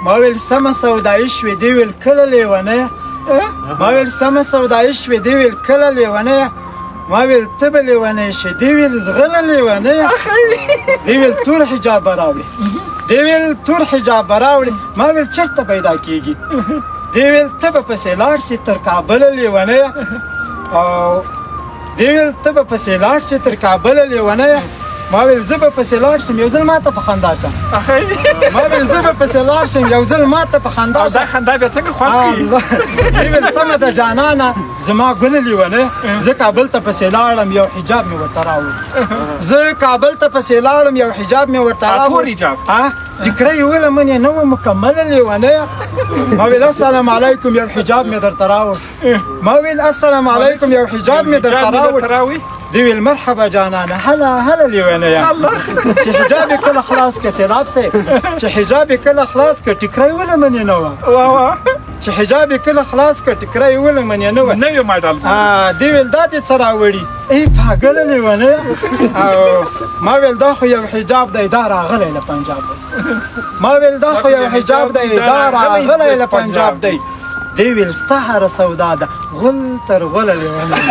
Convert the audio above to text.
ما ویل سمه سودایي شوې دی ویل کله لیونیه ما ویل سمه سودایي شوې دی ویل کله لیونیه ما ویل ته به لیونی شې دی ویل زغله لیونیه دی ویل تور حجاب به راوړي دی ویل تور حجاب به راوړي ما ویل چېرته پیدا کېږي دی ویل ته به پسې لاړ شې تر کابله لیونیه او دی ویل ته به پسې لاړ شې تر کابله لیونیه ما ویل زه به پسې لاړ شم یو ځل ما ته په خندا شم ما ویل زه به پسې لاړ شم یو ځل ما ته په خندا شم دا خندا بیا څنګه خوند کوي دی ویل سمه ده جانانه زما ګله لیونی زه کابل ته پسې لاړم یو حجاب مې ورته راوړ زه کابل ته پسې لاړم یو حجاب مې ورته راوړ تور حجاب ټیکره یې ولمن یې نه وه مکمله لیونیه ما ویل السلام علیکم یو حجاب مې درته راوړ ما ویل السلام علیکم یو حجاب مې درته راوړ دی ویل مرحبا جانانه هلا هلا لیونیه چې حجاب یې کله خلاص کړه سیلاب صاحب چې حجاب یې کله خلاص کړه ټیکره یې ولمن یې نه وه چې حجاب یې کله خلاص کړه ټیکره یې ولمن یې نه وه نوی ماډل دی ویل دا دې څه راوړي ای پاګله لیونیه او ما ویل دا خو یو حجاب دی دا راغلی له پنجاب دی ما ویل دا خو یو حجاب دی دا راغلی له پنجاب دی دی ویل ستا هره سودا ده غل تر غله لیونیه